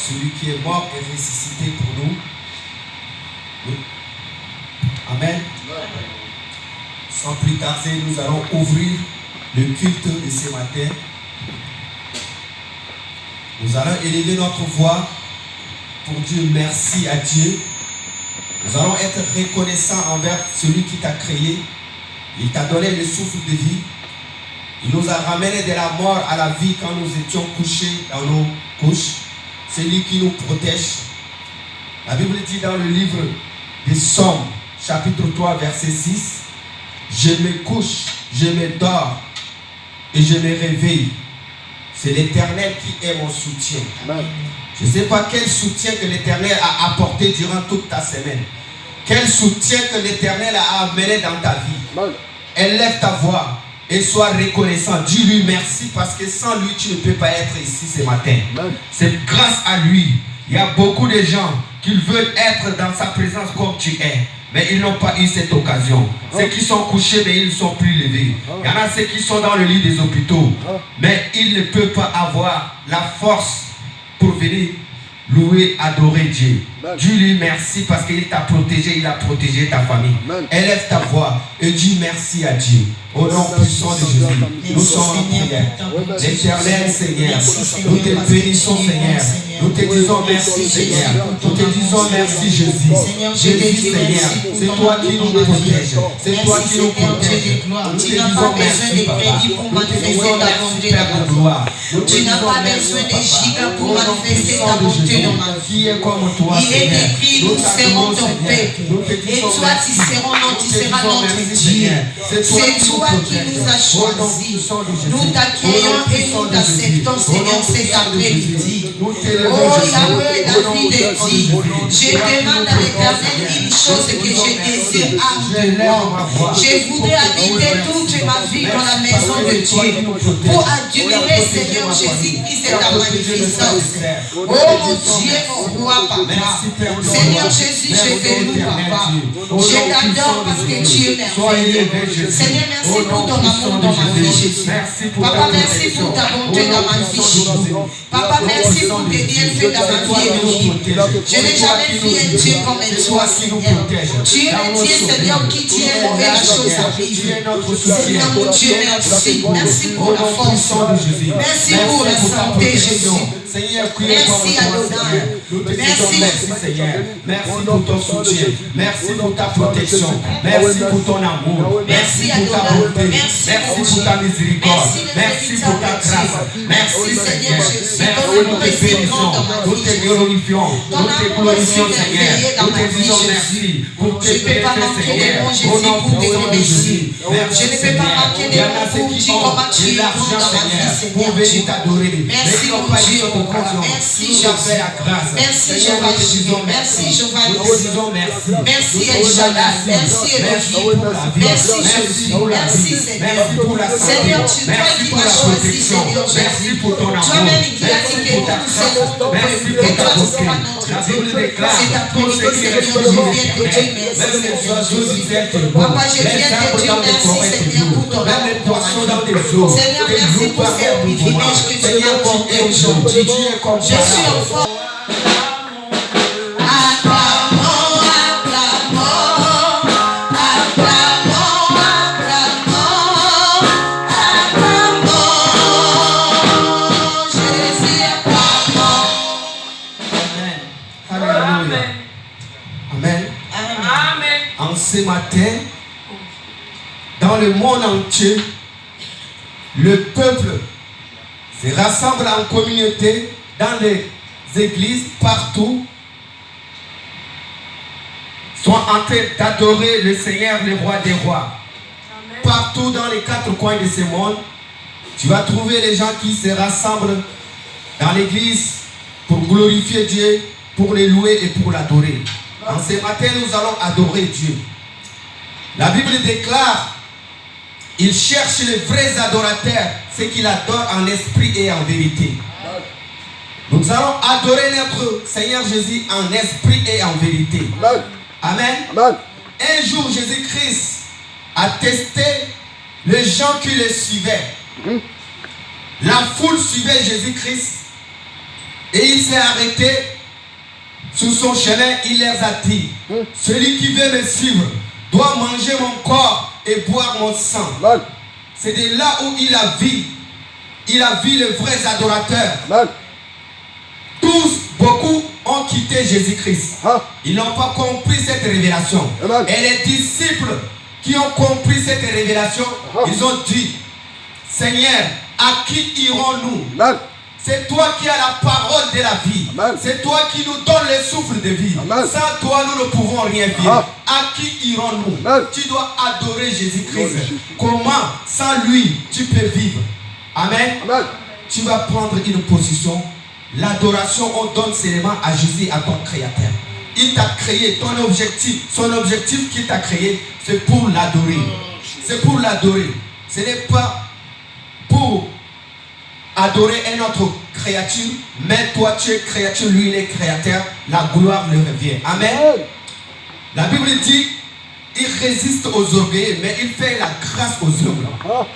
Celui qui est mort et ressuscité pour nous. Oui. Amen. Sans plus tarder, nous allons ouvrir le culte de ce matin. Nous allons élever notre voix pour dire merci à Dieu. Nous allons être reconnaissants envers celui qui t'a créé. Il t'a donné le souffle de vie. Il nous a ramenés de la mort à la vie quand nous étions couchés dans nos couches. C'est lui qui nous protège. La Bible dit dans le livre des Psaumes, chapitre 3, verset 6, « Je me couche, je me dors et je me réveille. C'est l'Éternel qui est mon soutien. » Je ne sais pas quel soutien que l'Éternel a apporté durant toute ta semaine. Quel soutien que l'Éternel a amené dans ta vie. Élève ta voix et sois reconnaissant. Dis-lui merci parce que sans lui, tu ne peux pas être ici ce matin. C'est grâce à lui. Il y a beaucoup de gens qui veulent être dans sa présence comme tu es. Mais ils n'ont pas eu cette occasion. Ceux qui sont couchés, mais ils ne sont plus levés. Il y en a ceux qui sont dans le lit des hôpitaux. Mais ils ne peuvent pas avoir la force pour venir louer, adorer Dieu. Dis-lui merci parce qu'il t'a protégé, il a protégé ta famille. Élève ta voix et dis merci à Dieu. Au nom puissant de Jésus, nous sommes en prière. L'Éternel Seigneur, nous te bénissons Seigneur. Nous te disons merci Seigneur. Nous te disons merci Jésus. Jésus Seigneur, c'est toi qui nous protèges. C'est toi qui nous protèges. Tu n'as pas besoin de crédit pour manifester ta volonté dans ma vie. Tu n'as pas besoin de gigas pour manifester ta volonté dans ma vie. Il est écrit, nous serons ton peuple. Et toi, tu seras notre Dieu. C'est toi qui nous as choisis. Nous t'accueillons et nous t'acceptons, Seigneur, cet après-midi. Oh Yahweh, David dit, je demande à l'Éternel une chose que je désire ardemment. Je voudrais habiter toute ma vie dans la maison de Dieu pour admirer, Seigneur Jésus-Christ, ta magnificence. Oh mon Dieu, mon roi, papa. Seigneur Jésus, je te loue, papa. Je t'adore parce que tu es merveilleux. Seigneur, merci pour ton amour dans ma vie, Jésus. Papa, merci pour ta bonté dans ma vie, Jésus. Papa, merci pour tes bienfaits dans ma vie, Elohim. Je n'ai jamais vu un Dieu comme toi, Seigneur. Tu es le Dieu, Seigneur, qui tient la chose à vivre. Seigneur, mon Dieu, merci. Merci pour la force. Merci pour la santé, Jésus. Merci Adonai. Merci Seigneur. Merci pour ton soutien. Merci pour ta protection. Merci pour ton amour. Merci pour ta bonté. Merci pour ta miséricorde. Merci pour ta grâce. Merci Seigneur. Merci, nous te bénissons. Nous te glorifions. Nous te glorifions Seigneur. Nous te disons merci pour tes bienfaits Seigneur. Au nom puissant de Jésus. Je ne peux pas manquer de mon pour dire comment tu es bon dans ma vie, Seigneur. Merci mon Dieu. Merci Jésus. Merci Jéhovah Jireh. Merci Jéhovah Nissi. Merci El Shaddai. Merci Elohim. Merci Jésus. Merci Seigneur. Seigneur, tu toi qui m'as choisi, Seigneur Jésus. Toi-même qui as dit que nous serons ton peuple, que toi tu seras notre Dieu. C'est après-midi, Seigneur, je viens te dire merci, Seigneur Jésus. Papa, je viens te dire merci, Seigneur, pour ton amour pour ma vie. Seigneur, merci pour ces privilèges que tu m'as accordés aujourd'hui. Je suis enfant. Ce matin, dans le monde entier, le peuple se rassemblent en communauté dans les églises partout, sont en train d'adorer le Seigneur, le roi des rois. Amen. Partout dans les 4 coins de ce monde, tu vas trouver les gens qui se rassemblent dans l'église pour glorifier Dieu, pour le louer et pour l'adorer. En ce matin, nous allons adorer Dieu. La Bible déclare, il cherche les vrais adorateurs, ceux qui l'adorent en esprit et en vérité. Nous allons adorer notre Seigneur Jésus en esprit et en vérité. Amen. Amen. Un jour, Jésus-Christ a testé les gens qui le suivaient. La foule suivait Jésus-Christ et il s'est arrêté sur son chemin. Il leur a dit, celui qui veut me suivre doit manger mon corps et boire mon sang. C'est de là où il a vu les vrais adorateurs. Tous, beaucoup ont quitté Jésus-Christ. Ils n'ont pas compris cette révélation. Et les disciples qui ont compris cette révélation, ils ont dit, Seigneur, à qui irons-nous? C'est toi qui as la parole de la vie. C'est toi qui nous donnes le souffle de vie. Sans toi, nous ne pouvons rien vivre. À qui irons-nous? Tu dois adorer Jésus-Christ. Comment, sans lui, tu peux vivre? Amen. Tu vas prendre une position. L'adoration, on donne seulement à Jésus, à ton Créateur. Il t'a créé, ton objectif, son objectif qu'il t'a créé, c'est pour l'adorer. C'est pour l'adorer. Ce n'est pas pour adorer une autre créature, mais toi tu es créature, lui il est créateur, la gloire lui revient. Amen. La Bible dit, il résiste aux orgueilleux, mais il fait la grâce aux humbles.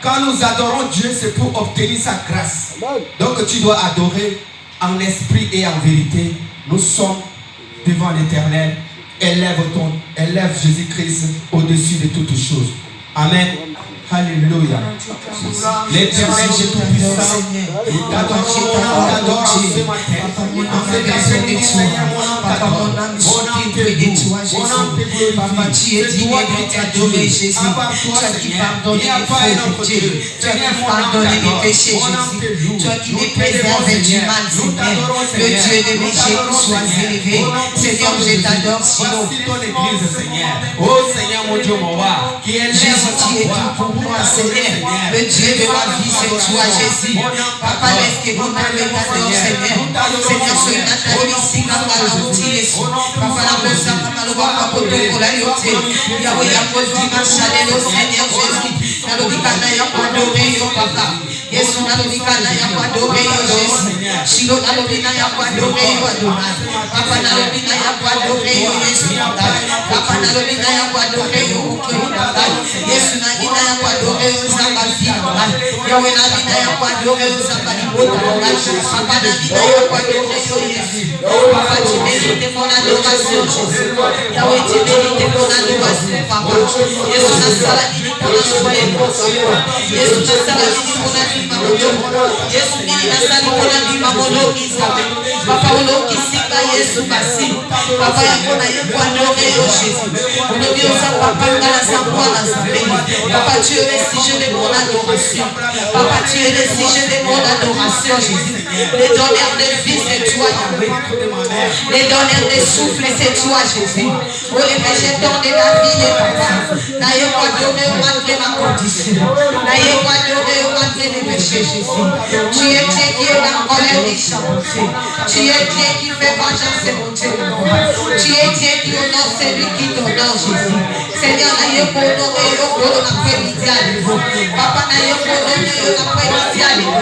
Quand nous adorons Dieu, c'est pour obtenir sa grâce. Donc tu dois adorer en esprit et en vérité. Nous sommes devant l'Éternel. Élève Jésus-Christ au-dessus de toutes choses. Amen. Alléluia. L'Éternel, Dieu tout-puissant, il t'adore ce matin. En fait l'après-midi, Papa, mon âme soupire près de toi, Jésus. Papa, tu es digne d'être adoré, Jésus. Toi qui pardonnes les fautes de Dieu. Toi qui pardonnes les péchés, Jésus. Toi qui les préserves du mal, Seigneur. Le Dieu de mes génies soit élevé. Seigneur, je t'adore, sinon. Oh Seigneur, mon Dieu, mon roi, qui est Jésus, tu es tout pour moi, Seigneur. Le Dieu de ma vie, c'est toi, Jésus. Papa, laisse que mon âme t'adore, Seigneur. Seigneur, sois Nathalie, ici, comme la routine. Papa, la bossa, comme le roi, comme le pour la yoté. Yahweh, Yahweh, dimanche, allez, Seigneur Jésus. Nalobikana ya kwadore yo papa. Yesu nalobikana ya kwadore yo Jésus. Shilo nalobina ya kwadore yo Adonai. Papa nalobina ya kwadore yo Yesu papa. Papa nalobina ya kwadore yo ukeri papa. Yesu nalobina ya kwadore yo Zambasi papa. Yahweh nalobina ya kwadore yo Zambali papa. Papa nalobina ya kwadore yo Yesu. Papa tu mérites mon adoration Jésus. Yahweh tu mérites mon adoration papa. Yesu nasaladi pour la soirée. Yesu nasaladi pour la vie mamono. Yesu nasaladi pour la vie mamono Isabe. Papa ono kisika Yesu basi. Papa yakona yekwandore yo Jésus. Ono biosa papa ngala sakwala sabe. Papa tu es le sujet de mon adoration. Papa tu es le sujet de mon adoration Jésus. Les donneurs de vie c'est toi Yahweh. Les donneurs de souffle c'est toi Jésus. Oh les végétants de la vie et papa. Naye kwa donné malgré ma condition. Naye kwa donné malgré les péchés Jésus. Tu es Dieu qui est dans colère des champs. Tu es Dieu qui fait vengeance et monter le nom. Tu es Dieu qui honore celui qui t'honore Jésus. Seigneur, naye kwa honorer yo kolo na prémidi à l'évo. Papa naye kwa honorer yo na prémidi à l'évo.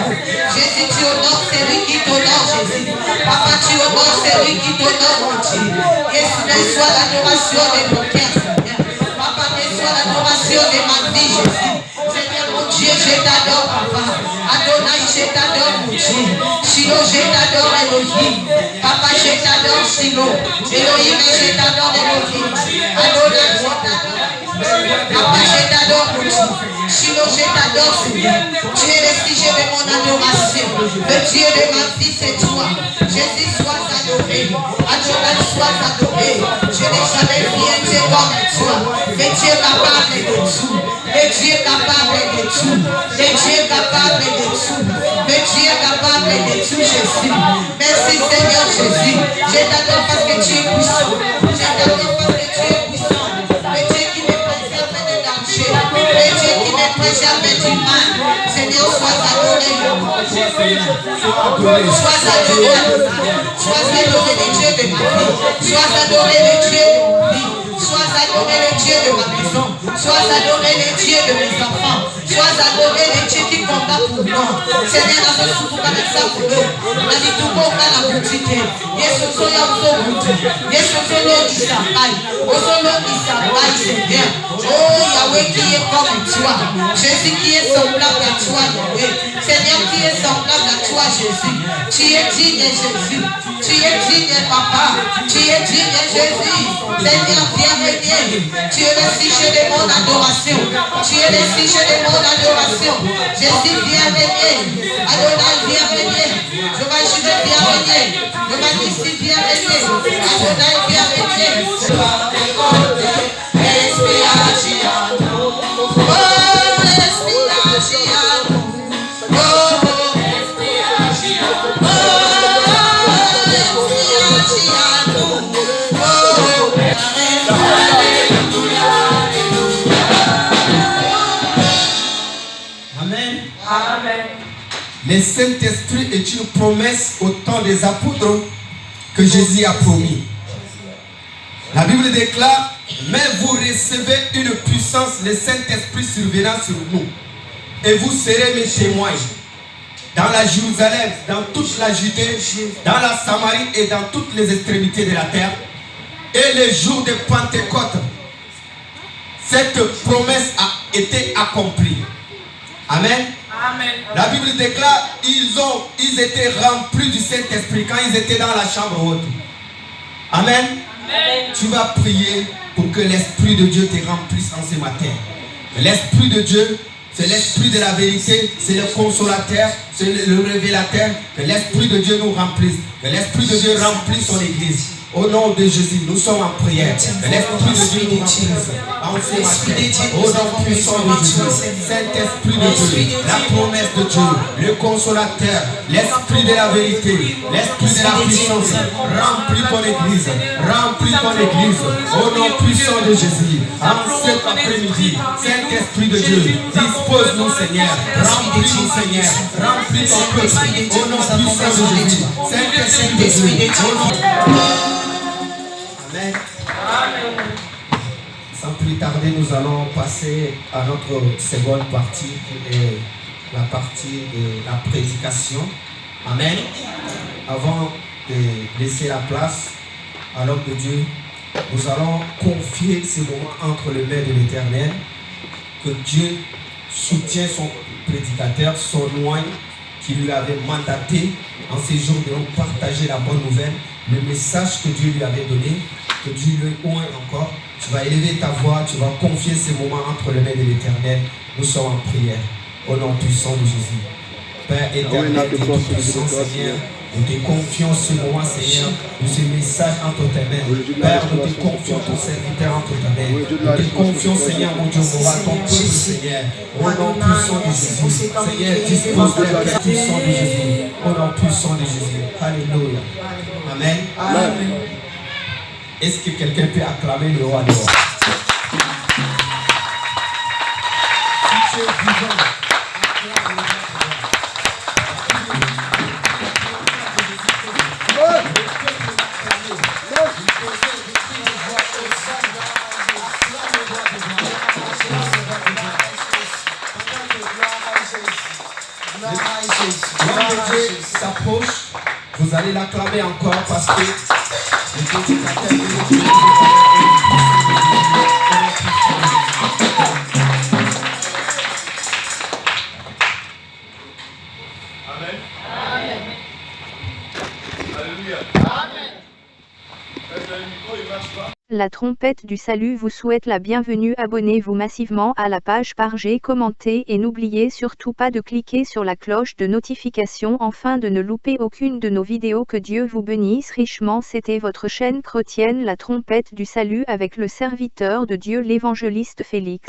Jésus, tu honores celui qui t'honore Jésus. Papa, tu honores celui qui t'honore mon Dieu. Jésus, reçois l'adoration de mon cœur Seigneur. Papa, reçois l'adoration de ma vie Jésus. Seigneur mon Dieu, je t'adore papa. Adonai, je t'adore mon Dieu. Shiloh, je t'adore Elohim. Papa, je t'adore Shiloh. Elohim, je t'adore Elohim. Adonai, je t'adore. Papa, je t'adore t'adore pour tout. Shiloh, je t'adore, Seigneur. Tu es le sujet de mon adoration. Le Dieu de ma vie, c'est toi. Jésus, sois adoré. Adonai, sois adoré. Je n'ai jamais vu un Dieu comme toi. Le Dieu capable de tout. Le Dieu capable de tout. Le Dieu capable de tout. Le Dieu capable de tout, Jésus. Merci, Seigneur Jésus. Je t'adore parce que tu es puissant. Je t'adore parce que tu es puissant. Le Dieu qui me préserve des dangers. Le Dieu qui me préserve du mal. Seigneur, sois adoré. Sois adoré. Sois adoré le Dieu de ma vie. Sois adoré le Dieu de ma vie. Sois adoré le Dieu de ma maison. Sois adoré le Dieu de mes enfants. Sois adoré le Dieu qui combat pour moi. Seigneur, dans ce souffle, dans ça pour eux. On a dit tout le monde dans la boutique. Yesu soya usobuti. Yesu soya isabai. Osono isabai, Seigneur. Oh, Yahweh qui est comme toi. Jésus qui est semblable à toi, Yahweh. Seigneur qui est semblable à toi, Jésus. Tu es digne, Jésus. Tu es digne, Papa. Tu es digne, Jésus. Seigneur, viens régner. Tu es le sujet de mon adoration. Tu es le sujet de mon adoration. Jésus, viens régner. Adonai, viens régner. Je vais juger, viens régner. Je vais ici, viens régner. Adonai, viens régner. Le Saint-Esprit est une promesse au temps des apôtres que Jésus a promis. La Bible déclare, mais vous recevez une puissance, le Saint-Esprit survenant sur nous. Et vous serez mes témoins dans la Jérusalem, dans toute la Judée, dans la Samarie et dans toutes les extrémités de la terre. Et le jour de Pentecôte, cette promesse a été accomplie. Amen. Amen. La Bible déclare, ils étaient remplis du Saint-Esprit quand ils étaient dans la chambre haute. Amen. Amen. Tu vas prier pour que l'Esprit de Dieu te remplisse en ce matin. L'Esprit de Dieu, c'est l'Esprit de la vérité, c'est le consolateur, c'est le révélateur. Que l'Esprit de Dieu nous remplisse. Que l'Esprit de Dieu remplisse son Église. Au nom de Jésus, nous sommes en prière. Que l'Esprit de Dieu nous remplisse en ce matin. Au nom puissant de Jésus, Saint-Esprit de Dieu, la promesse de Dieu, le consolateur, l'Esprit de la vérité, l'Esprit de la puissance, remplis ton Église, remplis ton Église. Au nom puissant de Jésus, en cet après-midi, Saint-Esprit de Dieu, dispose-nous, Seigneur, remplis-nous, Seigneur, remplis ton peuple. Au nom puissant de Jésus, Saint-Esprit de Dieu, au nom. Amen. Sans plus tarder, nous allons passer à notre seconde partie, qui est la partie de la prédication. Amen. Avant de laisser la place à l'homme de Dieu, nous allons confier ces moments entre les mains de l'Éternel, que Dieu soutient son prédicateur, son oint, qui lui avait mandaté en ces jours de nous partager la bonne nouvelle, le message que Dieu lui avait donné, que Dieu lui oint encore. Tu vas élever ta voix, tu vas confier ces moments entre les mains de l'Éternel. Nous sommes en prière, au nom puissant de Jésus. Père éternel, et tout puissant, Seigneur, nous te confions ce moment, Seigneur, de ce message entre tes mains. Père, nous te confions ton serviteur entre tes mains. Nous te confions, Seigneur, mon Dieu, mon roi, ton peuple, Seigneur, au nom puissant de Jésus. Seigneur, dispose de la puissance de Jésus, au nom puissant de Jésus. Alléluia. Amen. Amen. Est-ce que quelqu'un peut acclamer le roi des rois? Si tu es vivant, acclame le roi Dieu s'approche, vous allez l'acclamer encore parce que le prédicateur de Dieu. Amen. Amen. Alléluia. Amen. Le micro, il marche pas. La trompette du salut vous souhaite la bienvenue. Abonnez-vous massivement à la page, partagez, commentez et n'oubliez surtout pas de cliquer sur la cloche de notification afin de ne louper aucune de nos vidéos. Que Dieu vous bénisse richement. C'était votre chaîne chrétienne La Trompette du Salut avec le serviteur de Dieu l'évangéliste Félix.